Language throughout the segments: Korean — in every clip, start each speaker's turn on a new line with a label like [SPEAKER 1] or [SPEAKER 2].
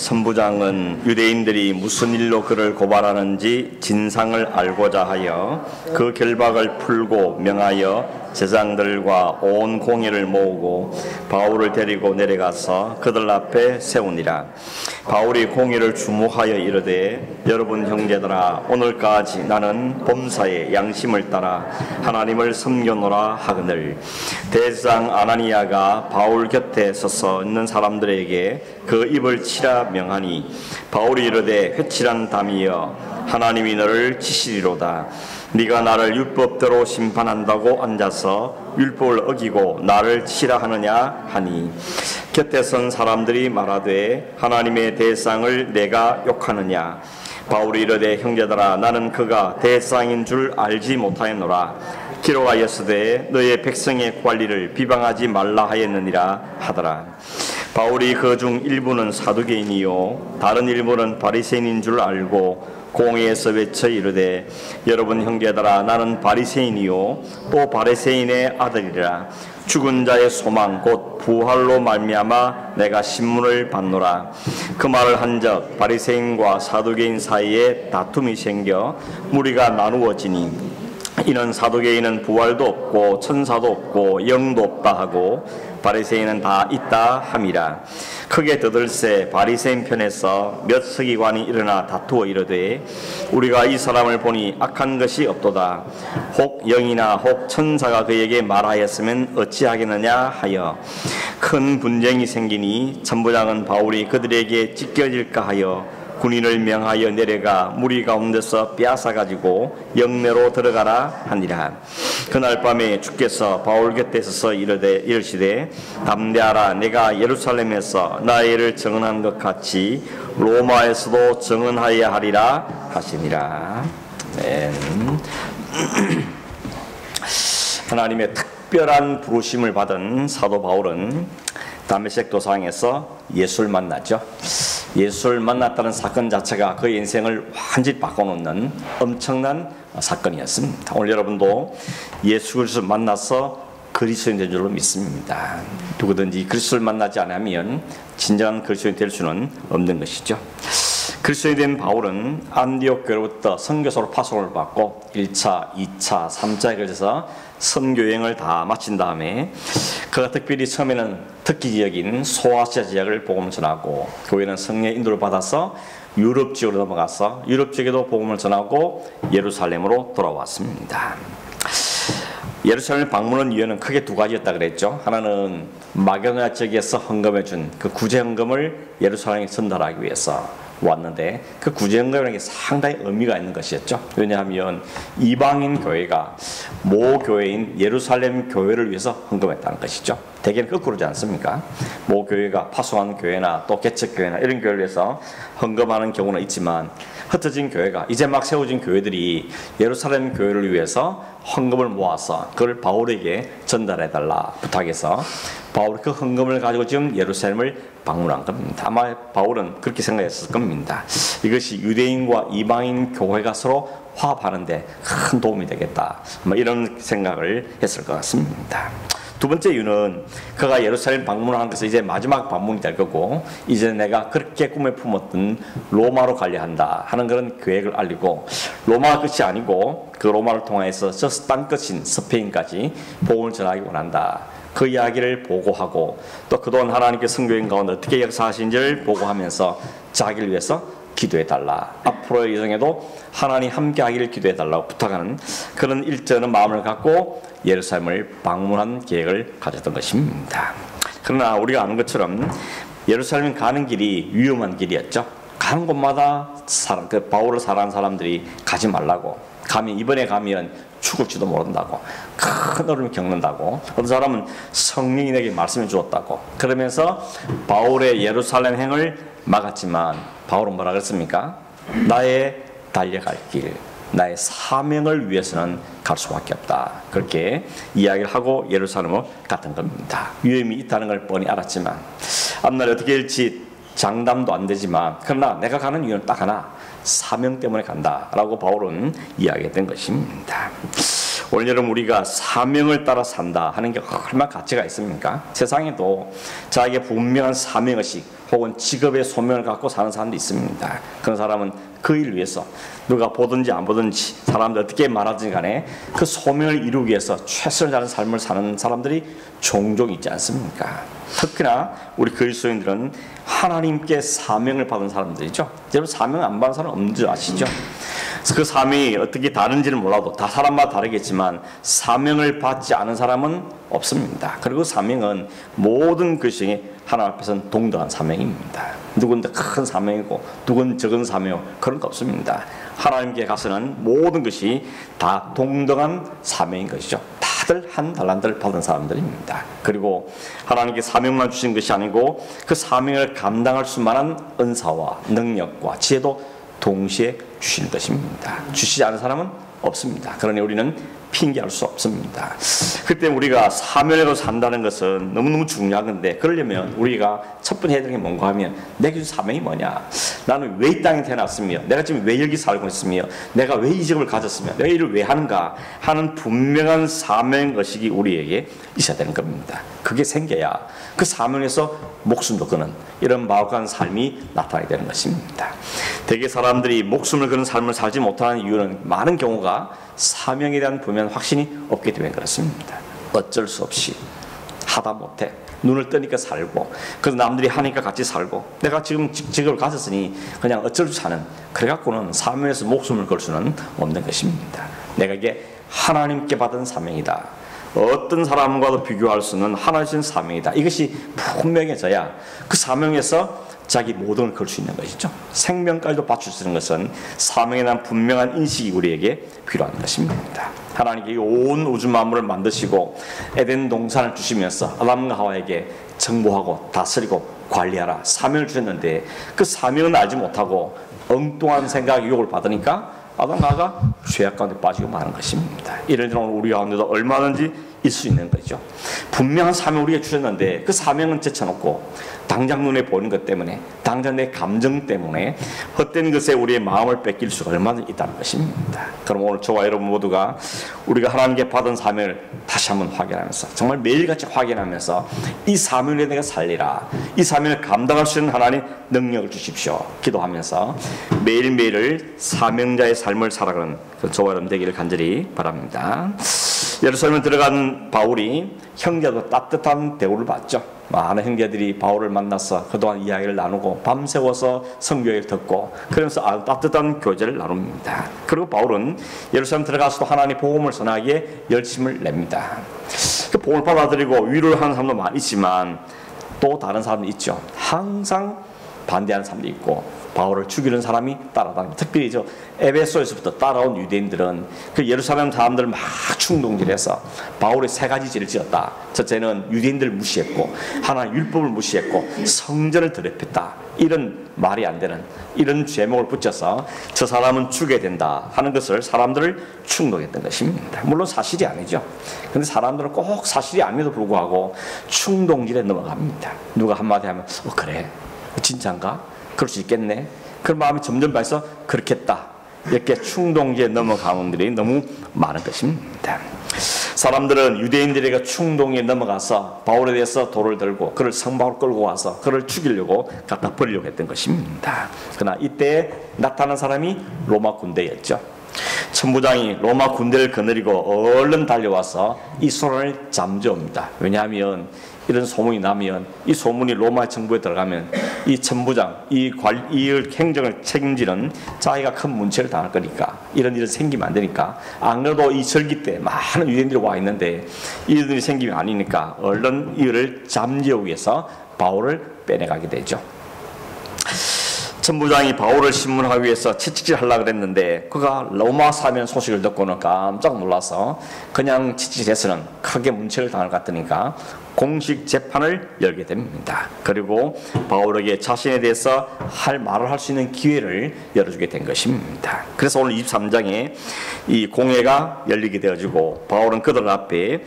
[SPEAKER 1] 선부장은 유대인들이 무슨 일로 그를 고발하는지 진상을 알고자 하여 그 결박을 풀고 명하여 제장들과 온 공회를 모으고 바울을 데리고 내려가서 그들 앞에 세우니라. 바울이 공회를 주목하여 이르되, 여러분 형제들아, 오늘까지 나는 범사에 양심을 따라 하나님을 섬겨노라 하거늘. 대제사장 아나니아가 바울 곁에 서서 있는 사람들에게 그 입을 치라 명하니, 바울이 이르되, 회칠한 담이여, 하나님이 너를 치시리로다. 네가 나를 율법대로 심판한다고 앉아서 율법을 어기고 나를 치라 하느냐 하니, 곁에 선 사람들이 말하되, 하나님의 대상을 내가 욕하느냐. 바울이 이르되, 형제들아, 나는 그가 대상인 줄 알지 못하였노라. 기록하였으되 너의 백성의 관리를 비방하지 말라 하였느니라 하더라. 바울이 그 중 일부는 사두개인이요 다른 일부는 바리새인인 줄 알고 공회에서 외쳐 이르되, 여러분 형제들아, 나는 바리새인이요 또 바리새인의 아들이라. 죽은 자의 소망 곧 부활로 말미암아 내가 신문을 받노라. 그 말을 한적 바리새인과 사두개인 사이에 다툼이 생겨 무리가 나누어지니, 이는 사두개인은 부활도 없고 천사도 없고 영도 없다 하고 바리새인은 다 있다 함이라. 크게 떠들새 바리새인 편에서 몇 서기관이 일어나 다투어 이르되, 우리가 이 사람을 보니 악한 것이 없도다. 혹 영이나 혹 천사가 그에게 말하였으면 어찌하겠느냐 하여 큰 분쟁이 생기니, 천부장은 바울이 그들에게 찢겨질까 하여 군인을 명하여 내려가 무리 가운데서 빼앗아 가지고 영내로 들어가라 하니라. 그날 밤에 주께서 바울 곁에 서서 이르시되, 담대하라. 내가 예루살렘에서 나의 일을 증언한 것 같이 로마에서도 증언하여야 하리라 하시니라. 하나님의 특별한 부르심을 받은 사도 바울은 다메섹 도상에서 예수를 만났죠. 예수를 만났다는 사건 자체가 그의 인생을 완전히 바꿔놓는 엄청난 사건이었습니다. 오늘 여러분도 예수 그리스도를 만나서 그리스도인 된 줄로 믿습니다. 누구든지 그리스도를 만나지 않으면 진정한 그리스도인 될 수는 없는 것이죠. 그리스도인 된 바울은 안디옥 교회로부터 선교사로 파송을 받고 1차, 2차, 3차에 걸쳐서 선교여행을 다 마친 다음에 그가 특별히 처음에는 특기 지역인 소아시아 지역을 복음을 전하고, 교회는 성령의 인도를 받아서 유럽 지역으로 넘어가서 유럽 지역에도 복음을 전하고 예루살렘으로 돌아왔습니다. 예루살렘 방문한 이유는 크게 두 가지였다 그랬죠. 하나는 마게도냐 지역에서 헌금해준 그 구제 헌금을 예루살렘에 전달하기 위해서 왔는데, 그 구제 헌금이라는 게 상당히 의미가 있는 것이었죠. 왜냐하면 이방인 교회가 모 교회인 예루살렘 교회를 위해서 헌금했다는 것이죠. 대개는 거꾸로지 않습니까? 모 교회가 파송한 교회나 또 개척 교회나 이런 교회를 위해서 헌금하는 경우는 있지만, 흩어진 교회가 이제 막 세워진 교회들이 예루살렘 교회를 위해서 헌금을 모아서 그걸 바울에게 전달해달라 부탁해서 바울이 그 헌금을 가지고 지금 예루살렘을 방문한 겁니다. 아마 바울은 그렇게 생각했을 겁니다. 이것이 유대인과 이방인 교회가 서로 화합하는데 큰 도움이 되겠다, 이런 생각을 했을 것 같습니다. 두 번째 이유는 그가 예루살렘 방문하는 것은 이제 마지막 방문이 될 거고, 이제 내가 그렇게 꿈에 품었던 로마로 가려 한다 하는 그런 계획을 알리고, 로마가 끝이 아니고 그 로마를 통해서 저 땅 끝인 스페인까지 복음을 전하기 원한다, 그 이야기를 보고하고, 또 그동안 하나님께 선교인 가운데 어떻게 역사하신지를 보고하면서 자기를 위해서 기도해달라, 앞으로의 여정에도 하나님 함께 하기를 기도해달라고 부탁하는 그런 일정한 마음을 갖고 예루살렘을 방문한 계획을 가졌던 것입니다. 그러나 우리가 아는 것처럼 예루살렘 가는 길이 위험한 길이었죠. 가는 곳마다 바울을 사랑하는 사람들이 가지 말라고, 이번에 가면 죽을지도 모른다고, 큰 어려움을 겪는다고, 어떤 사람은 성령이 내게 말씀해 주었다고, 그러면서 바울의 예루살렘 행을 막았지만 바울은 뭐라 그랬습니까? 나의 달려갈 길, 나의 사명을 위해서는 갈 수밖에 없다, 그렇게 이야기를 하고 예루살렘으로 갔던 겁니다. 위험이 있다는 걸 뻔히 알았지만, 앞날에 어떻게 될지 장담도 안 되지만, 그러나 내가 가는 이유는 딱 하나, 사명 때문에 간다라고 바울은 이야기했던 것입니다. 올 여름 우리가 사명을 따라 산다 하는 게 얼마나 가치가 있습니까? 세상에도 자기의 분명한 사명의식 혹은 직업의 소명을 갖고 사는 사람도 있습니다. 그런 사람은 그 일을 위해서 누가 보든지 안 보든지 사람들 어떻게 말하든지 간에 그 소명을 이루기 위해서 최선을 다하는 삶을 사는 사람들이 종종 있지 않습니까? 특히나 우리 그리스도인들은 하나님께 사명을 받은 사람들이죠. 여러분 사명 안 받은 사람 없는 줄 아시죠? 그 사명이 어떻게 다른지는 몰라도 다 사람마다 다르겠지만 사명을 받지 않은 사람은 없습니다. 그리고 사명은 모든 것 중에 하나님 앞에서는 동등한 사명입니다. 누군 큰 사명이고 누군 적은 사명 그런 거 없습니다. 하나님께 가서는 모든 것이 다 동등한 사명인 것이죠. 다들 한 달란트를 받은 사람들입니다. 그리고 하나님께 사명만 주신 것이 아니고 그 사명을 감당할 수만한 은사와 능력과 지혜도 동시에 주시는 것입니다. 주시지 않은 사람은 없습니다. 그러니 우리는 핑계할 수 없습니다. 그때 우리가 사명으로 산다는 것은 너무너무 중요한 건데 그러려면 우리가 첫 번째 해야 되는 게 뭔가 하면 내게 준 사명이 뭐냐? 나는 왜 이 땅에 태어났으며 내가 지금 왜 여기 살고 있으며 내가 왜 이 직업을 가졌으며 내가 일을 왜 하는가 하는 분명한 사명의식이 우리에게 있어야 되는 겁니다. 그게 생겨야 그 사명에서 목숨도 거는 이런 마음가는 삶이 나타나게 되는 것입니다. 대개 사람들이 목숨을 거는 삶을 살지 못하는 이유는 많은 경우가 사명에 대한 분명한 확신이 없기 때문에 그렇습니다. 어쩔 수 없이 하다 못해 눈을 뜨니까 살고 그래서 남들이 하니까 같이 살고 내가 지금 직업을 가졌으니 그냥 어쩔 수 사는 그래갖고는 사명에서 목숨을 걸 수는 없는 것입니다. 내가 이게 하나님께 받은 사명이다. 어떤 사람과도 비교할 수는 하나님 사명이다. 이것이 분명해져야 그 사명에서 자기 모든 걸 걸 수 있는 것이죠. 생명까지도 바칠 수 있는 것은 사명에 대한 분명한 인식이 우리에게 필요한 것입니다. 하나님께 온 우주 만물을 만드시고 에덴 동산을 주시면서 아담과 하와에게 정보하고 다스리고 관리하라 사명을 주셨는데 그 사명은 알지 못하고 엉뚱한 생각 유혹을 받으니까 아담과 하와가 죄악 가운데 빠지고 마는 것입니다. 이런 일은 우리 가운데도 얼마든지 있을 수 있는 거죠. 분명한 사명을 우리에게 주셨는데 그 사명은 제쳐놓고 당장 눈에 보이는 것 때문에 당장 내 감정 때문에 헛된 것에 우리의 마음을 뺏길 수가 얼마나 있다는 것입니다. 그럼 오늘 저와 여러분 모두가 우리가 하나님께 받은 사명을 다시 한번 확인하면서 정말 매일같이 확인하면서 이 사명을 내가 살리라 이 사명을 감당할 수 있는 하나님 능력을 주십시오 기도하면서 매일매일을 사명자의 삶을 살아가는 저와 여러분 되기를 간절히 바랍니다. 예루살렘에 들어간 바울이 형제도 따뜻한 대우를 받죠. 많은 형제들이 바울을 만나서 그동안 이야기를 나누고 밤새워서 성경을 듣고 그러면서 아주 따뜻한 교제를 나눕니다. 그리고 바울은 예루살렘 들어가서도 하나님의 복음을 전하기에 열심을 냅니다. 그 복음을 받아들이고 위로를 하는 사람도 많이 있지만 또 다른 사람도 있죠. 항상 반대하는 사람도 있고 바울을 죽이는 사람이 따라다닙니다. 특별히 저 에베소에서부터 따라온 유대인들은 그 예루살렘 사람들을 막 충동질해서 바울의 세 가지 죄를 지었다. 첫째는 유대인들을 무시했고 하나님 율법을 무시했고 성전을 더럽혔다. 이런 말이 안 되는 이런 죄목을 붙여서 저 사람은 죽여야 된다 하는 것을 사람들을 충동했던 것입니다. 물론 사실이 아니죠. 그런데 사람들은 꼭 사실이 아님에도 불구하고 충동질에 넘어갑니다. 누가 한마디 하면 그래 진짜인가? 그럴 수 있겠네. 그런 마음이 점점 발서 그렇겠다. 이렇게 충동지에 넘어가는 분들이 너무 많은 것입니다. 사람들은 유대인들에게 충동에 넘어가서 바울에 대해서 돌을 들고 그를 성바울 끌고 와서 그를 죽이려고 갖다 버리려고 했던 것입니다. 그러나 이때 나타난 사람이 로마 군대였죠. 천부장이 로마 군대를 거느리고 얼른 달려와서 이 소란을 잠재웁니다. 왜냐하면 이런 소문이 나면 이 소문이 로마 정부에 들어가면 이 천부장, 이 행정을 책임지는 자기가 큰 문제를 당할 거니까 이런 일이 생기면 안 되니까 안 그래도 이 절기 때 많은 유대인들이 와 있는데 이런 일이 생기면 아니니까 얼른 이 일을 잠재우기 위해서 바울을 빼내가게 되죠. 천부장이 바울을 신문하기 위해서 채찍질하려고 그랬는데 그가 로마 사면 소식을 듣고는 깜짝 놀라서 그냥 채찍질해서는 크게 문책을 당할 것 같으니까 공식 재판을 열게 됩니다. 그리고 바울에게 자신에 대해서 말을 할 수 있는 기회를 열어주게 된 것입니다. 그래서 오늘 23장에 이 공회가 열리게 되어지고 바울은 그들 앞에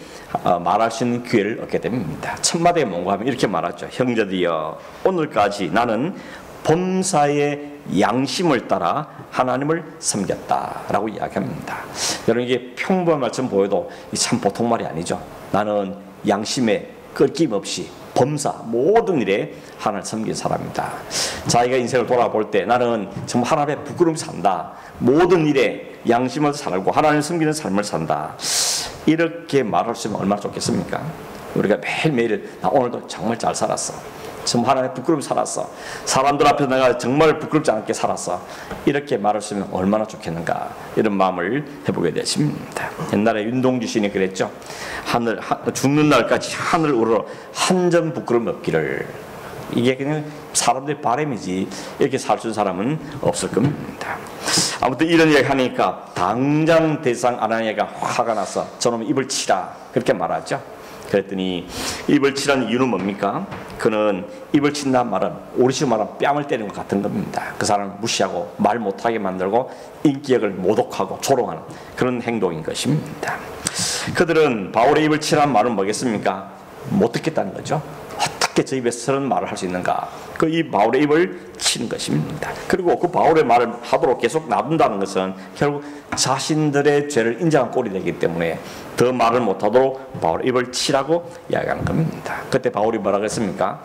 [SPEAKER 1] 말할 수 있는 기회를 얻게 됩니다. 첫 마디에 뭔가 하면 이렇게 말하죠. 형제들이여 오늘까지 나는 범사에 양심을 따라 하나님을 섬겼다라고 이야기합니다. 여러분 이게 평범한 말씀 보여도 참 보통 말이 아니죠. 나는 양심에 끊김없이 범사 모든 일에 하나님을 섬긴 사람이다. 자기가 인생을 돌아볼 때 나는 정말 하나님의 부끄러움 산다. 모든 일에 양심을 살고 하나님을 섬기는 삶을 산다. 이렇게 말할 수 있으면 얼마나 좋겠습니까? 우리가 매일매일 나 오늘도 정말 잘 살았어. 정말 하나님의 부끄러움 살았어. 사람들 앞에서 내가 정말 부끄럽지 않게 살았어. 이렇게 말할 수 있으면 얼마나 좋겠는가. 이런 마음을 해보게 되십니다. 옛날에 윤동주 시인이 그랬죠. 죽는 날까지 하늘 우러러 한 점 부끄러움 없기를. 이게 그냥 사람들의 바람이지 이렇게 살 수 있는 사람은 없을 겁니다. 아무튼 이런 이야기 하니까 당장 대상 아나니아가 화가 나서 저놈 입을 치라 그렇게 말하죠. 그랬더니 입을 치라는 이유는 뭡니까? 그는 입을 친다는 말은 우리식으로 말하면 뺨을 때리는 것 같은 겁니다. 그 사람을 무시하고 말 못하게 만들고 인격을 모독하고 조롱하는 그런 행동인 것입니다. 그들은 바울의 입을 치라는 말은 뭐겠습니까? 못 듣겠다는 거죠. 어떻게 저 입에서 저런 말을 할 수 있는가? 그 이 바울의 입을 치는 것입니다. 그리고 그 바울의 말을 하도록 계속 놔둔다는 것은 결국 자신들의 죄를 인정한 꼴이 되기 때문에 더 말을 못하도록 바울의 입을 치라고 이야기하는 겁니다. 그때 바울이 뭐라 그랬습니까?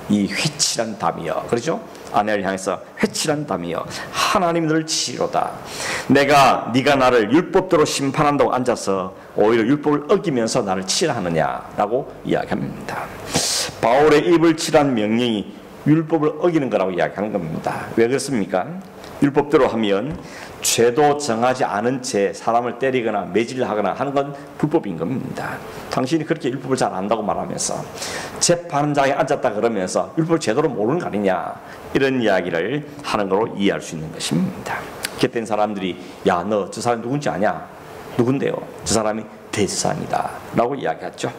[SPEAKER 1] 이 회칠한 담이여, 그렇죠? 아내를 향해서 회칠한 담이여 하나님 너를 치시로다. 네가 나를 율법대로 심판한다고 앉아서 오히려 율법을 어기면서 나를 치라 하느냐라고 이야기합니다. 바울의 입을 치란 명령이 율법을 어기는 거라고 이야기하는 겁니다. 왜 그렇습니까? 율법대로 하면 죄도 정하지 않은 채 사람을 때리거나 매질하거나 하는 건 불법인 겁니다. 당신이 그렇게 율법을 잘 안다고 말하면서 재판장에 앉았다 그러면서 율법을 제대로 모르는 거 아니냐 이런 이야기를 하는 걸로 이해할 수 있는 것입니다. 그때 사람들이 야 너 저 사람 누군지 아냐? 누군데요? 저 사람이 대제사장이다 라고 이야기했죠.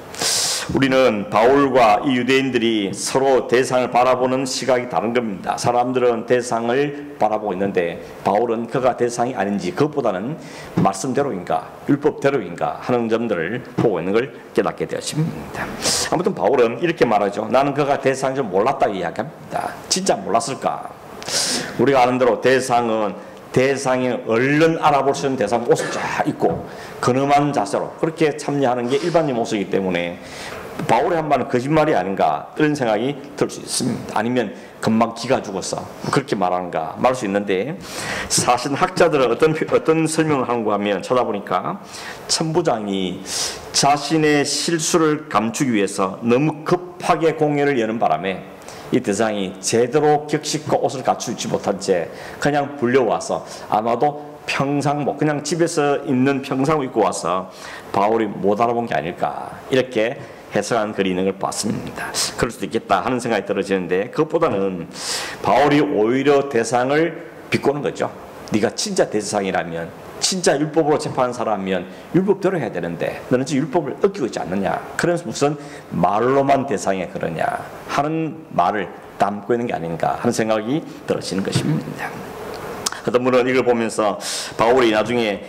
[SPEAKER 1] 우리는 바울과 이 유대인들이 서로 대상을 바라보는 시각이 다른 겁니다. 사람들은 대상을 바라보고 있는데 바울은 그가 대상이 아닌지 그것보다는 말씀대로인가 율법대로인가 하는 점들을 보고 있는 걸 깨닫게 되었습니다. 아무튼 바울은 이렇게 말하죠. 나는 그가 대상인 줄 몰랐다고 이야기합니다. 진짜 몰랐을까? 우리가 아는 대로 대상이 얼른 알아볼 수 있는 대상 옷을 쫙 입고 근엄한 자세로 그렇게 참여하는 게 일반인 모습이기 때문에 바울의 한 말은 거짓말이 아닌가 이런 생각이 들 수 있습니다. 아니면 금방 기가 죽었어 그렇게 말하는가 말할 수 있는데 사실 학자들은 어떤 설명을 하는가 하면 찾아보니까 천부장이 자신의 실수를 감추기 위해서 너무 급하게 공회를 여는 바람에 이 대상이 제대로 격식과 옷을 갖추지 못한 채 그냥 불려와서 아마도 평상복 그냥 집에서 입는 평상복 입고 와서 바울이 못 알아본 게 아닐까 이렇게 해석한 글이 있는 걸 봤습니다. 그럴 수도 있겠다 하는 생각이 들어지는데 그것보다는 바울이 오히려 대상을 비꼬는 거죠. 네가 진짜 대상이라면 진짜 율법으로 재판한 사람이면 율법대로 해야 되는데 너는 지금 율법을 어기고 있지 않느냐. 그래서 무슨 말로만 대상에 그러냐 하는 말을 담고 있는 게 아닌가 하는 생각이 들어지는 것입니다. 어떤 분은 이걸 보면서 바울이 나중에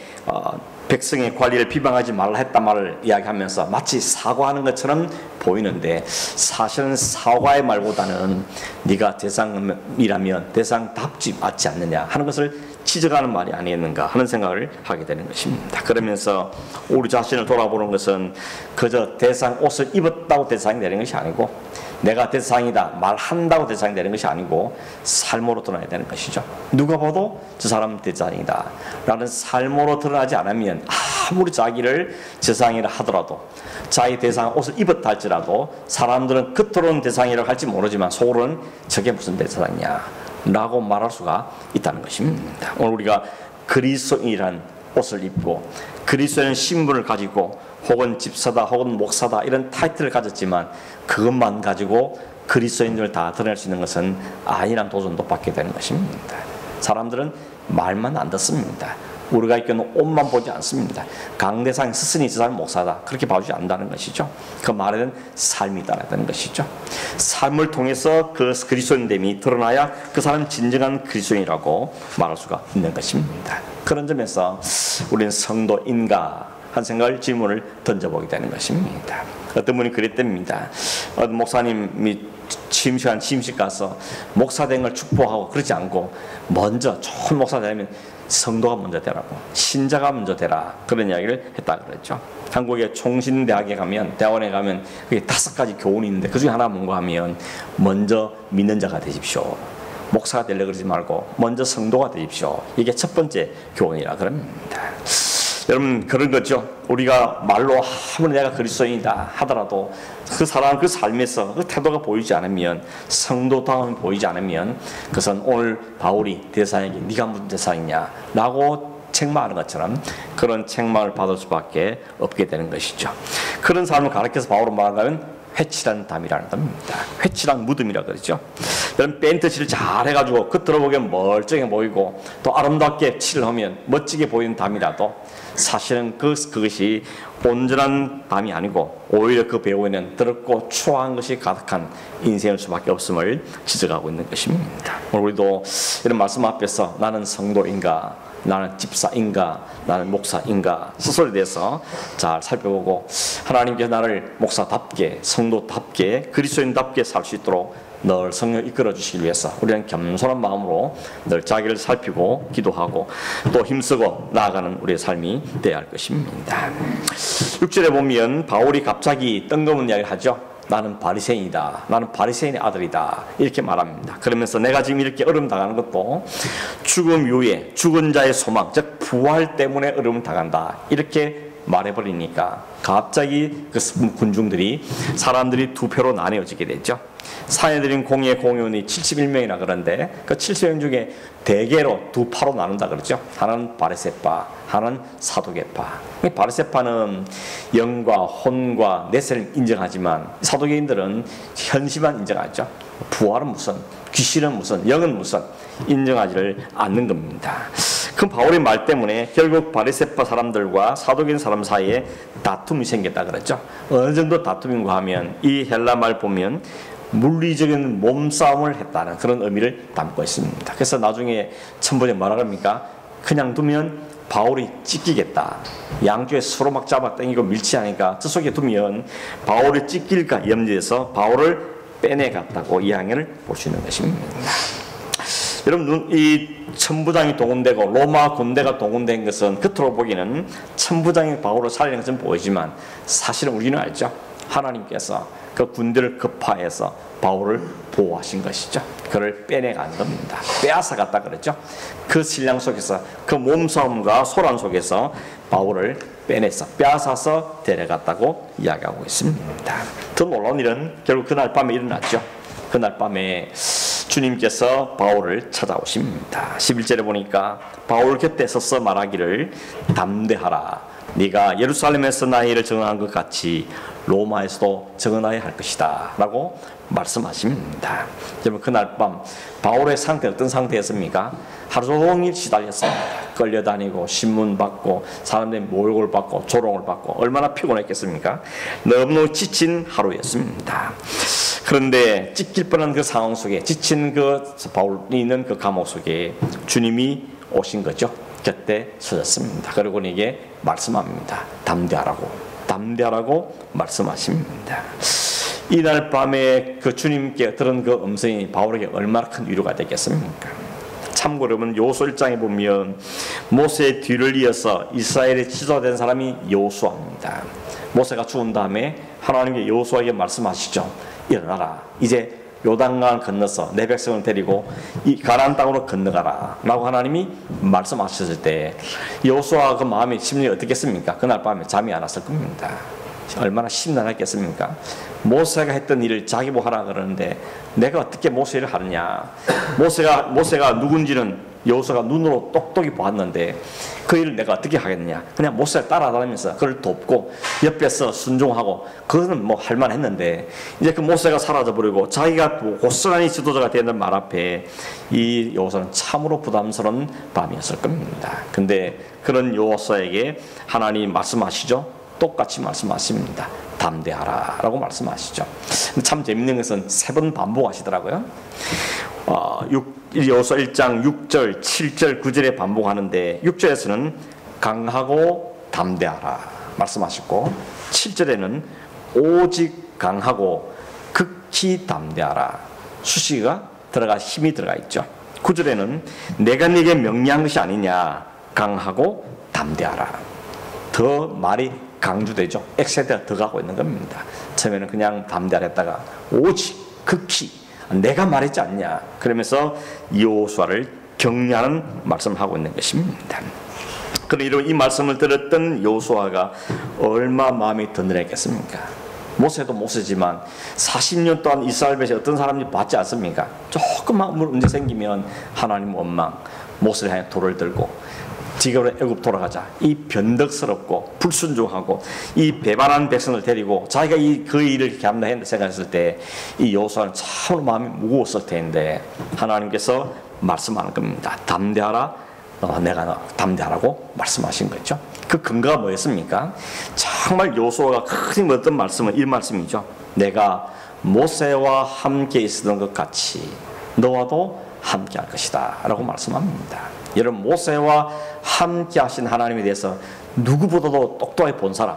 [SPEAKER 1] 백성의 관리를 비방하지 말라 했단 말을 이야기하면서 마치 사과하는 것처럼 보이는데 사실은 사과의 말보다는 네가 대상이라면 대상답지 맞지 않느냐 하는 것을 지적하는 말이 아니었는가 하는 생각을 하게 되는 것입니다. 그러면서 우리 자신을 돌아보는 것은 그저 대상 옷을 입었다고 대상이 되는 것이 아니고 내가 대상이다 말한다고 대상이 되는 것이 아니고 삶으로 드러나야 되는 것이죠. 누가 봐도 저 사람은 대상이다 라는 삶으로 드러나지 않으면 아무리 자기를 대상이라 하더라도 자기 대상 옷을 입었다 할지라도 사람들은 겉으로는 대상이라고 할지 모르지만 속으로는 저게 무슨 대상이냐 라고 말할 수가 있다는 것입니다. 오늘 우리가 그리스도인이란 옷을 입고 그리스도인 신분을 가지고 혹은 집사다 혹은 목사다 이런 타이틀을 가졌지만 그것만 가지고 그리스도인을 다 드러낼 수 있는 것은 아니란 도전도 받게 되는 것입니다. 사람들은 말만 안 듣습니다. 우리가 입는 옷만 보지 않습니다. 강대상 스승이 저 사람 목사다 그렇게 봐주지 않는다는 것이죠. 그 말에는 삶이 따라야 되는 것이죠. 삶을 통해서 그 그리스도인됨이 드러나야 그 사람은 진정한 그리스도인이라고 말할 수가 있는 것입니다. 그런 점에서 우리는 성도인가 한 생각을 질문을 던져보게 되는 것입니다. 어떤 분이 그랬답니다. 어떤 목사님이 취임식 가서 목사된 걸 축복하고 그러지 않고 먼저 좋은 목사 되면 성도가 먼저 되라고, 신자가 먼저 되라, 그런 이야기를 했다 그랬죠. 한국의 총신대학에 가면, 대학원에 가면 그게 5가지 교훈이 있는데 그 중에 하나 뭔가 하면 먼저 믿는 자가 되십시오. 목사가 되려고 그러지 말고 먼저 성도가 되십시오. 이게 첫 번째 교훈이라 그럽니다. 여러분, 그런 거죠. 우리가 말로 아무리 내가 그리스도인이다 하더라도 그 사람 그 삶에서 그 태도가 보이지 않으면, 성도다움이 보이지 않으면, 그것은 오늘 바울이 대사에게 네가 무슨 대사이냐 라고 책망하는 것처럼 그런 책망을 받을 수밖에 없게 되는 것이죠. 그런 사람을 가르쳐서 바울은 말하면 회칠한 담이라는 겁니다. 회칠한 무덤이라 그러죠. 여러분, 페인트 칠을 잘 해가지고 겉으로 보기엔 멀쩡해 보이고 또 아름답게 칠을 하면 멋지게 보이는 담이라도 사실은 그것이 온전한 담이 아니고 오히려 그 배후에는 더럽고 추한 것이 가득한 인생일 수밖에 없음을 지적하고 있는 것입니다. 오늘 우리도 이런 말씀 앞에서 나는 성도인가, 나는 집사인가, 나는 목사인가 스스로에 대해서 잘 살펴보고 하나님께서 나를 목사답게, 성도답게, 그리스도인답게 살 수 있도록 늘 성령 이끌어 주시기 위해서 우리는 겸손한 마음으로 늘 자기를 살피고 기도하고 또 힘쓰고 나아가는 우리의 삶이 되어야 할 것입니다. 6절에 보면 바울이 갑자기 뜬금없는 이야기를 하죠. 나는 바리새인이다. 나는 바리새인의 아들이다. 이렇게 말합니다. 그러면서 내가 지금 이렇게 어려움 당하는 것도 죽음 이후에 죽은 자의 소망, 즉 부활 때문에 어려움을 당한다. 이렇게 말해버리니까 갑자기 그 군중들이, 사람들이 두 표로 나뉘어지게 되죠. 사내들인 공예 공의원이 71명이나 그런데 그 70명 중에 대개로 두 파로 나눈다 그러죠. 하나는 바리새파, 하나는 사두개파. 바리새파는 영과 혼과 내세를 인정하지만 사두개인들은 현시만 인정하죠. 부활은 무슨, 귀신은 무슨, 영은 무슨 인정하지를 않는 겁니다. 그 바울의 말 때문에 결국 바리새파 사람들과 사두개인 사람 사이에 다툼이 생겼다 그랬죠. 어느 정도 다툼인가 하면 이 헬라 말 보면 물리적인 몸싸움을 했다는 그런 의미를 담고 있습니다. 그래서 나중에 천번에 뭐라 그럽니까? 그냥 두면 바울이 찢기겠다. 양쪽에 서로 막 잡아 당기고 밀치하니까 저 속에 두면 바울이 찢길까 염려해서 바울을 빼내갔다고 이야기를 볼 수 있는 것입니다. 여러분, 이 천부장이 동원되고 로마 군대가 동원된 것은 겉으로 보기에는 천부장이 바울을 살리는 것은 보이지만 사실은 우리는 알죠. 하나님께서 그 군대를 급파해서 바울을 보호하신 것이죠. 그를 빼내간 겁니다. 빼앗아갔다 그랬죠. 그 신랑 속에서, 그 몸싸움과 소란 속에서 바울을 빼내서 빼앗아서 데려갔다고 이야기하고 있습니다. 더 놀라운 일은 결국 그날 밤에 일어났죠. 그날 밤에 주님께서 바울을 찾아오십니다. 11절에 보니까 바울 곁에 서서 말하기를 담대하라. 네가 예루살렘에서 나의 일을 증언한 것 같이 로마에서도 증언하여야 할 것이다 라고 말씀하십니다. 여러분, 그날 밤 바울의 상태 어떤 상태였습니까? 하루 종일 시달렸습니다. 끌려다니고 신문 받고 사람들이 모욕을 받고 조롱을 받고 얼마나 피곤했겠습니까? 너무너무 지친 하루였습니다. 그런데 찢길 뻔한 그 상황 속에, 지친 그 바울이 있는 그 감옥 속에 주님이 오신 거죠. 곁에 서셨습니다. 그리고 이게 말씀합니다. 담대하라고 말씀하십니다. 이날 밤에 그 주님께 들은 그 음성이 바울에게 얼마나 큰 위로가 되겠습니까? 참고로 여러분, 여호수아 1장에 보면 모세의 뒤를 이어서 이스라엘의 지도자된 사람이 여호수아입니다. 모세가 죽은 다음에 하나님께 여호수아에게 말씀하시죠. 일어나라. 이제 요단강을 건너서 내 백성을 데리고 이 가나안 땅으로 건너가라 라고 하나님이 말씀하셨을 때 여호수아 그 마음이 심리 어떻겠습니까? 그날 밤에 잠이 안 왔을 겁니다. 얼마나 심란했겠습니까? 모세가 했던 일을 자기 뭐 하라 그러는데 내가 어떻게 모세 일을 하느냐. 모세가 누군지는 여호수아가 눈으로 똑똑히 보았는데 그 일을 내가 어떻게 하겠느냐. 그냥 모세를 따라다니면서 그를 돕고 옆에서 순종하고 그거는 뭐 할만했는데 이제 그 모세가 사라져버리고 자기가 고스란히 지도자가 되는 말 앞에 이 여호수아는 참으로 부담스러운 밤이었을 겁니다. 근데 그런 여호수아에게 하나님 말씀하시죠. 똑같이 말씀하십니다. 담대하라 라고 말씀하시죠. 참 재밌는 것은 3번 반복하시더라고요. 여호수아 1장 6절, 7절, 9절에 반복하는데 6절에서는 강하고 담대하라 말씀하셨고 7절에는 오직 강하고 극히 담대하라. 수식어가 들어가 힘이 들어가 있죠. 9절에는 내가 네게 명령한 것이 아니냐. 강하고 담대하라. 더 말이 강조되죠. 엑센트가 더 가고 있는 겁니다. 처음에는 그냥 담대하라 했다가 오직 극히 내가 말했지 않냐. 그러면서 여호수아를 격려하는 말씀을 하고 있는 것입니다. 그러므로 이 말씀을 들었던 여호수아가 얼마 마음이 든든했겠습니까? 모세도 모세지만 40년 동안 이스라엘 백성 어떤 사람이 봤지 않습니까? 조금만 문제 생기면 하나님 원망, 모세를 향해 돌을 들고 지금으로 애굽 돌아가자. 이 변덕스럽고 불순종하고 이 배반한 백성을 데리고 자기가 그 일을 이렇게 한다 했는데 생각했을 때 이 여호수아는 참으로 마음이 무거웠을 텐데 하나님께서 말씀하는 겁니다. 담대하라. 내가 담대하라고 말씀하신 거죠. 그 근거가 뭐였습니까? 정말 여호수아가 큰 힘을 얻던 말씀은 이 말씀이죠. 내가 모세와 함께 있었던 것 같이 너와도 함께 할 것이다 라고 말씀합니다. 여러분, 모세와 함께 하신 하나님에 대해서 누구보다도 똑똑하게 본 사람,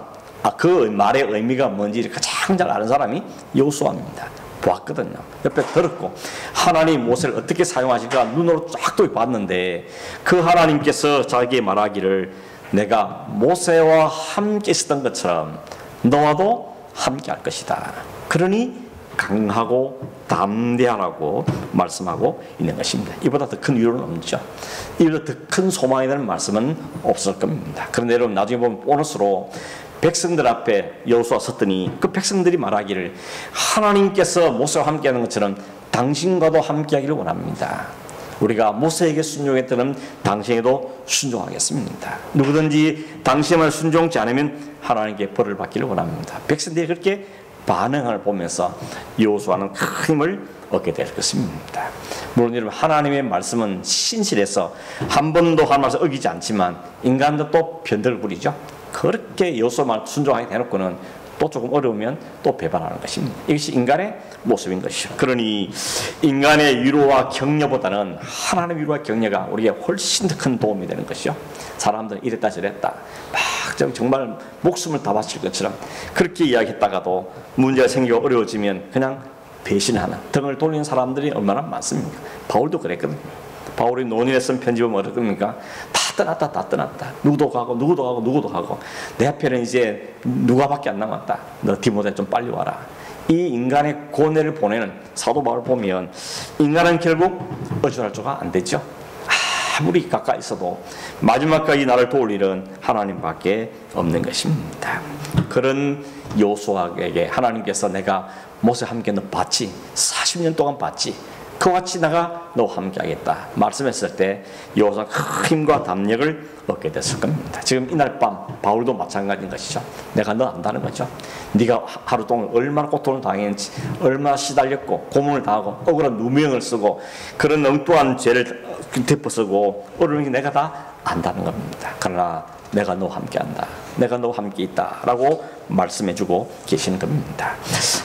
[SPEAKER 1] 그 말의 의미가 뭔지 가장 잘 아는 사람이 여호수아입니다. 보았거든요. 옆에 들었고 하나님 모세를 어떻게 사용하실까 눈으로 쫙 봤는데 그 하나님께서 자기에게 말하기를 내가 모세와 함께 있었던 것처럼 너와도 함께 할 것이다. 그러니 강하고 담대하라고 말씀하고 있는 것입니다. 이보다 더 큰 위로는 없죠. 이보다 더 큰 소망이 되는 말씀은 없을 겁니다. 그런데 여러분 나중에 보면 보너스로 백성들 앞에 여호수아 섰더니 그 백성들이 말하기를 하나님께서 모세와 함께하는 것처럼 당신과도 함께하기를 원합니다. 우리가 모세에게 순종했다면 당신에게도 순종하겠습니다. 누구든지 당신만 순종치 않으면 하나님께 벌을 받기를 원합니다. 백성들이 그렇게 반응을 보면서 여호수아는 큰 힘을 얻게 될 것입니다. 물론 여러분 하나님의 말씀은 신실해서 한 번도 한 말씀 어기지 않지만 인간도 또 변덕을 부리죠. 그렇게 여호수아만 순종하게 해놓고는 또 조금 어려우면 또 배반하는 것입니다. 이것이 인간의 모습인 것이죠. 그러니 인간의 위로와 격려보다는 하나님의 위로와 격려가 우리에게 훨씬 더 큰 도움이 되는 것이죠. 사람들은 이랬다 저랬다 막 정말 목숨을 다 바칠 것처럼 그렇게 이야기했다가도 문제가 생기고 어려워지면 그냥 배신하는 등을 돌리는 사람들이 얼마나 많습니까? 바울도 그랬거든요. 바울이 논의에 쓴 편지 보면 어떻습니까? 다 떠났다. 누구도 가고 내 앞에는 이제 누가밖에 안 남았다. 너 디모데 좀 빨리 와라. 이 인간의 고뇌를 보내는 사도 바울 보면 인간은 결국 어쩔 수가 안 되죠. 아무리 가까이 있어도 마지막까지 나를 도울 일은 하나님밖에 없는 것입니다. 그런 여호수아에게 하나님께서 내가 모세와 함께 너 봤지? 40년 동안 봤지? 그와 같이 내가 너와 함께 하겠다 말씀했을 때 여호수아가 큰 힘과 담력을 얻게 됐을 겁니다. 지금 이날 밤 바울도 마찬가지인 것이죠. 내가 너 안다는 거죠. 네가 하루 동안 얼마나 고통을 당했는지, 얼마나 시달렸고 고문을 당하고 억울한 누명을 쓰고 그런 엉뚱한 죄를 덮어쓰고 어려운 게 내가 다 안다는 겁니다. 그러나 내가 너와 함께 한다. 내가 너와 함께 있다 라고 말씀해주고 계시는 겁니다.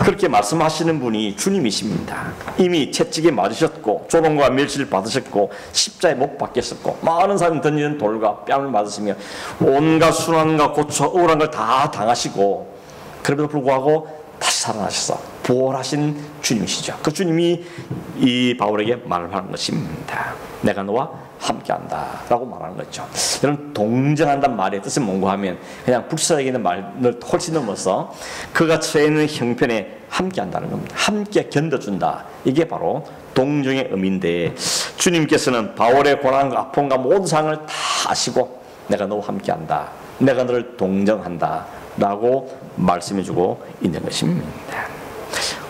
[SPEAKER 1] 그렇게 말씀하시는 분이 주님이십니다. 이미 채찍에 맞으셨고 조롱과 멸시를 받으셨고 십자에 못 박혔었고 많은 사람이 던지는 돌과 뺨을 맞으시며 온갖 순환과 고초 억울한 걸 다 당하시고 그럼에도 불구하고 다시 살아나셔서 부활하신 주님이시죠. 그 주님이 이 바울에게 말을 하는 것입니다. 내가 너와 함께한다 라고 말하는 거죠. 이런 동정한다는 말의 뜻은 뭔가 하면 그냥 불쌍하게는 말을 훨씬 넘어서 그가 처해 있는 형편에 함께한다는 겁니다. 함께 견뎌준다. 이게 바로 동정의 의미인데 주님께서는 바울의 고난과 아픔과 모든 상을 다 아시고 내가 너와 함께한다. 내가 너를 동정한다 라고 말씀해주고 있는 것입니다.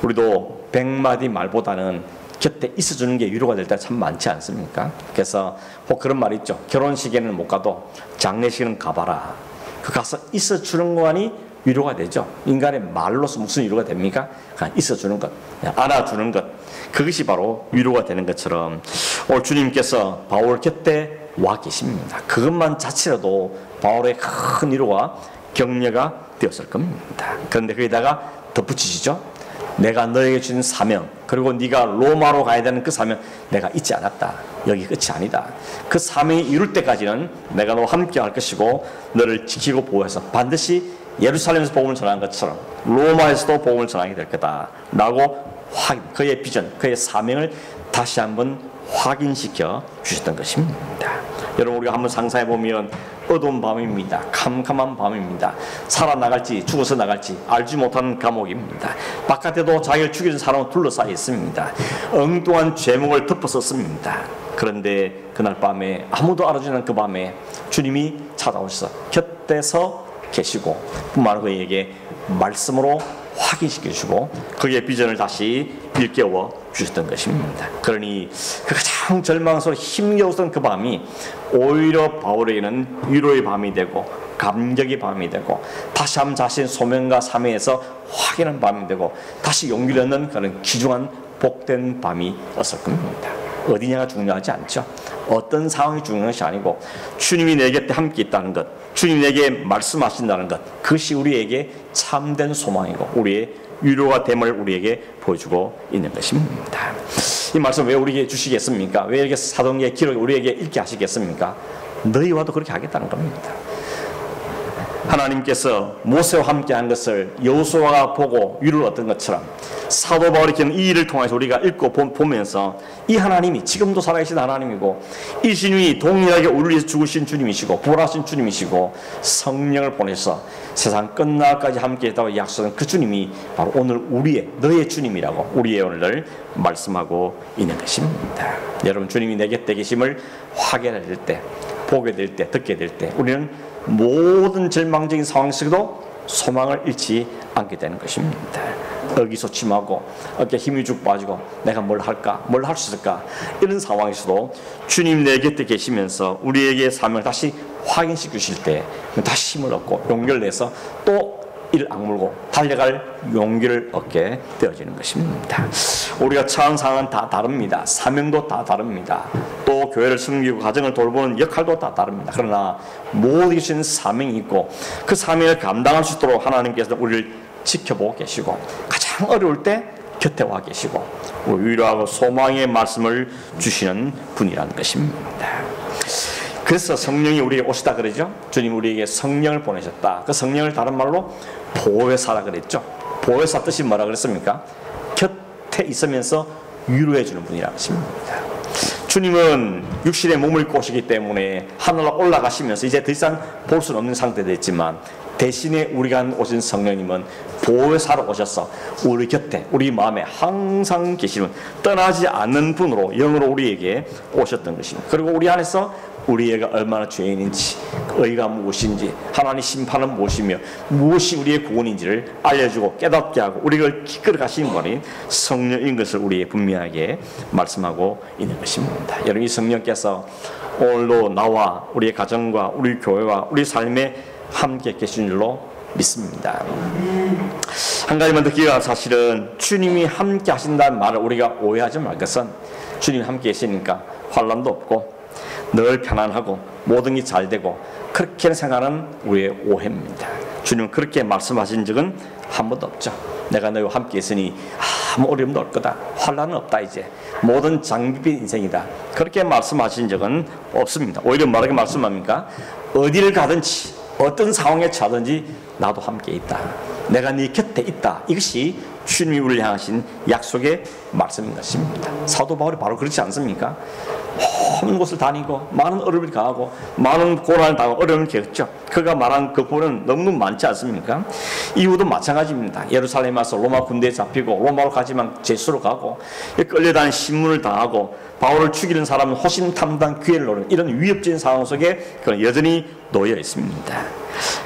[SPEAKER 1] 우리도 100마디 말보다는 곁에 있어주는 게 위로가 될 때가 참 많지 않습니까? 그래서 꼭 그런 말이 있죠. 결혼식에는 못 가도 장례식은 가봐라. 그 가서 있어주는 것만이 위로가 되죠. 인간의 말로서 무슨 위로가 됩니까? 그냥 있어주는 것, 그냥 안아주는 것, 그것이 바로 위로가 되는 것처럼 오늘 주님께서 바울 곁에 와 계십니다. 그것만 자체로도 바울의 큰 위로가 격려가 되었을 겁니다. 그런데 거기다가 덧붙이시죠. 내가 너에게 주신 사명, 그리고 네가 로마로 가야 되는 그 사명 내가 잊지 않았다. 여기 끝이 아니다. 그 사명이 이룰 때까지는 내가 너와 함께 할 것이고 너를 지키고 보호해서 반드시 예루살렘에서 복음을 전하는 것처럼 로마에서도 복음을 전하게 될 거다 라고 그의 비전, 그의 사명을 다시 한번 확인시켜 주셨던 것입니다. 여러분, 우리가 한번 상상해 보면 어두운 밤입니다. 캄캄한 밤입니다. 살아나갈지 죽어서 나갈지 알지 못하는 감옥입니다. 바깥에도 자기를 죽이는 사람은 둘러싸여 있습니다. 엉뚱한 죄목을 덮었었습니다. 그런데 그날 밤에, 아무도 알아주지 않는 그 밤에 주님이 찾아오셔서 곁에서 계시고 뿐만 아니라 그에게 말씀으로 확인시켜 주시고 그의 비전을 다시 일깨워 주셨던 것입니다. 그러니 그 가장 절망스러워 힘겨웠던 그 밤이 오히려 바울에게는 위로의 밤이 되고 감격의 밤이 되고 다시 한번 자신의 소명과 사명에서 확인한 밤이 되고 다시 용기를 얻는 그런 귀중한 복된 밤이었을 겁니다. 어디냐가 중요하지 않죠. 어떤 상황이 중요한 것이 아니고 주님이 내 곁에 함께 있다는 것, 주님이 내게 말씀하신다는 것, 그것이 우리에게 참된 소망이고 우리의 위로가 됨을 우리에게 보여주고 있는 것입니다. 이 말씀 왜 우리에게 주시겠습니까? 왜 이렇게 사도행전 기록을 우리에게 읽게 하시겠습니까? 너희와도 그렇게 하겠다는 겁니다. 하나님께서 모세와 함께한 것을 여호수아가 보고 위로를 얻은 것처럼 사도 바울이 겪은 이 일을 통해서 우리가 읽고 보면서 이 하나님이 지금도 살아계신 하나님이고 이 주님이 동일하게 우리를 위해서 죽으신 주님이시고 부활하신 주님이시고 성령을 보내서 세상 끝날까지 함께했다고 약속한 그 주님이 바로 오늘 너의 주님이라고 우리의 오늘을 말씀하고 있는 것입니다. 여러분, 주님이 내 곁에 계심을 확인할 때, 보게 될 때, 듣게 될 때 우리는 모든 절망적인 상황 속에도 소망을 잃지 않게 되는 것입니다. 의기소침하고 어깨 힘이 쭉 빠지고 내가 뭘 할까? 뭘 할 수 있을까? 이런 상황에서도 주님 내 곁에 계시면서 우리에게 사명을 다시 확인시켜 주실 때 다시 힘을 얻고 용기를 내서 또 이를 악물고 달려갈 용기를 얻게 되어지는 것입니다. 우리가 처한 상황은 다 다릅니다. 사명도 다 다릅니다. 또 교회를 섬기고 가정을 돌보는 역할도 다 다릅니다. 그러나 모두 주신 사명이 있고 그 사명을 감당할 수 있도록 하나님께서 우리를 지켜보고 계시고 가장 어려울 때 곁에 와 계시고 위로하고 소망의 말씀을 주시는 분이라는 것입니다. 그래서 성령이 우리에게 오시다 그러죠. 주님 우리에게 성령을 보내셨다. 그 성령을 다른 말로 보혜사라 그랬죠. 보혜사 뜻이 뭐라 그랬습니까? 곁에 있으면서 위로해 주는 분이라는 것입니다. 주님은 육신의 몸을 입고 오시기 때문에 하늘로 올라가시면서 이제 더 이상 볼 수는 없는 상태가 됐지만 대신에 우리가 오신 성령님은 보혜사로 오셔서 우리 곁에 우리 마음에 항상 계시는 떠나지 않는 분으로 영으로 우리에게 오셨던 것입니다. 그리고 우리 안에서 우리가 얼마나 죄인인지 의가 무엇인지 하나님 심판은 무엇이며 무엇이 우리의 구원인지를 알려주고 깨닫게 하고 우리를 이끌어 가시는 분이 성령인 것을 우리에게 분명하게 말씀하고 있는 것입니다. 여러분, 이 성령께서 오늘도 나와 우리의 가정과 우리 교회와 우리 삶에 함께 계신 줄로 믿습니다. 한 가지만 더 기억할 사실은 주님이 함께 하신다는 말을 우리가 오해하지 말 것은 주님이 함께 계시니까 환난도 없고 늘 편안하고 모든 게 잘 되고 그렇게 생각하는 우리의 오해입니다. 주님은 그렇게 말씀하신 적은 한 번도 없죠. 내가 너희와 함께 있으니 아무 어려움도 없을 거다. 환난은 없다. 이제 모든 장밋빛 인생이다. 그렇게 말씀하신 적은 없습니다. 오히려 뭐라고 말씀합니까? 어디를 가든지 어떤 상황에 처하든지 나도 함께 있다. 내가 네 곁에 있다. 이것이 주님이 우리를 향하신 약속의 말씀인 것입니다. 사도 바울이 바로 그렇지 않습니까? 먼 곳을 다니고 많은 어려움을 당하고 많은 고난을 당하고 어려움을 겪었죠. 그가 말한 그 고난은 너무 많지 않습니까? 이후도 마찬가지입니다. 예루살렘에 와서 로마 군대에 잡히고 로마로 가지만 제수로 가고 끌려다니는 신문을 당하고 바울을 죽이는 사람은 호신탐단 기회를 노리는 이런 위협적인 상황 속에 그는 여전히 놓여 있습니다.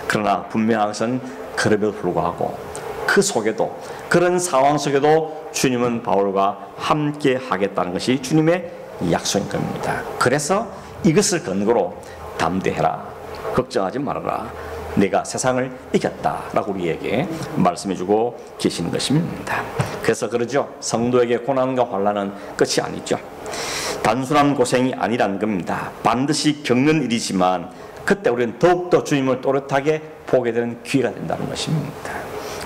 [SPEAKER 1] 그러나 분명한 것은 그럼에도 불구하고 그 속에도 그런 상황 속에도 주님은 바울과 함께 하겠다는 것이 주님의 약속인 겁니다. 그래서 이것을 근거로 담대해라, 걱정하지 말아라, 내가 세상을 이겼다라고 우리에게 말씀해주고 계시는 것입니다. 그래서 그러죠. 성도에게 고난과 환난은 끝이 아니죠. 단순한 고생이 아니라는 겁니다. 반드시 겪는 일이지만 그때 우리는 더욱더 주님을 또렷하게 보게 되는 기회가 된다는 것입니다.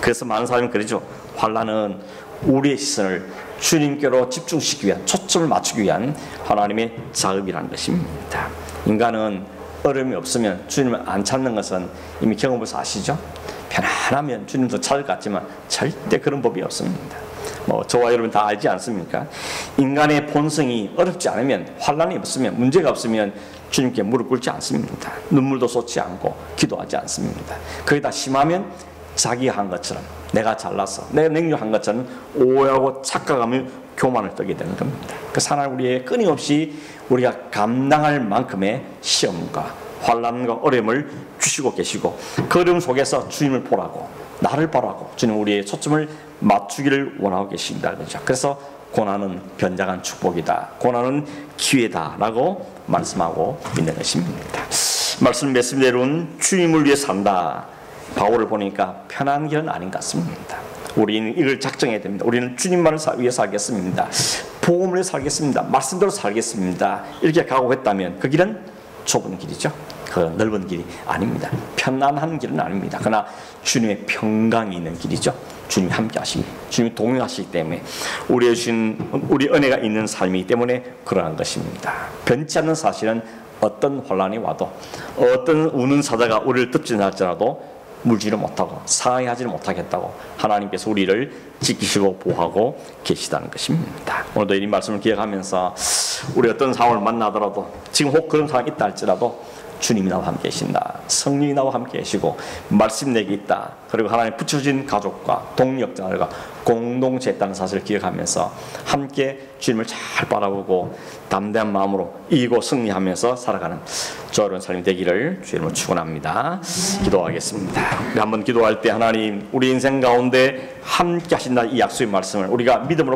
[SPEAKER 1] 그래서 많은 사람이 그러죠. 환난은 우리의 시선을 주님께로 집중시키기 위한, 초점을 맞추기 위한 하나님의 작업이라는 것입니다. 인간은 어려움이 없으면 주님을 안 찾는 것은 이미 경험해서 아시죠? 편안하면 주님도 찾을 것 같지만 절대 그런 법이 없습니다. 저와 여러분 다 알지 않습니까? 인간의 본성이 어렵지 않으면, 환난이 없으면, 문제가 없으면 주님께 무릎 꿇지 않습니다. 눈물도 쏟지 않고 기도하지 않습니다. 거기다 심하면 자기가 한 것처럼, 내가 잘났어, 내가 능력한 것처럼 오해하고 착각하며 교만을 떨게 되는 겁니다. 그래서 하나님 우리의 끊임없이 우리가 감당할 만큼의 시험과 환난과 어려움을 주시고 계시고, 그 어려움 속에서 주님을 보라고, 나를 보라고 주님 우리의 초점을 맞추기를 원하고 계신다는 거죠. 그래서 고난은 변장한 축복이다, 고난은 기회다라고 말씀하고 있는 것입니다. 말씀 맺음대로는 주님을 위해 산다. 바울을 보니까 편한 길은 아닌 것 같습니다. 우리는 이걸 작정해야 됩니다. 우리는 주님만을 위해 살겠습니다. 복음을 위해 살겠습니다. 말씀대로 살겠습니다. 이렇게 각오했다면 그 길은 좁은 길이죠. 그 넓은 길이 아닙니다. 편안한 길은 아닙니다. 그러나 주님의 평강이 있는 길이죠. 주님이 함께 하시기, 주님이 동행하시기 때문에 우리의 주신 우리 은혜가 있는 삶이기 때문에 그러한 것입니다. 변치 않는 사실은 어떤 혼란이 와도, 어떤 우는 사자가 우리를 덮치나 할지라도 물지를 못하고 상하이하지를 못하겠다고 하나님께서 우리를 지키시고 보호하고 계시다는 것입니다. 오늘도 이 말씀을 기억하면서 우리 어떤 상황을 만나더라도, 지금 혹 그런 상황이 있다 할지라도 주님이 나와 함께 계신다, 성령이 나와 함께 계시고 말씀 내게 있다, 그리고 하나님 붙여진 가족과 동력자들과 공동체 있다는 사실을 기억하면서 함께 주님을 잘 바라보고 담대한 마음으로 이기고 승리하면서 살아가는 저런 삶이 되기를 주님으로 축원합니다. 기도하겠습니다. 우리 한번 기도할 때 하나님 우리 인생 가운데 함께 하신다 이 약속의 말씀을 우리가 믿음으로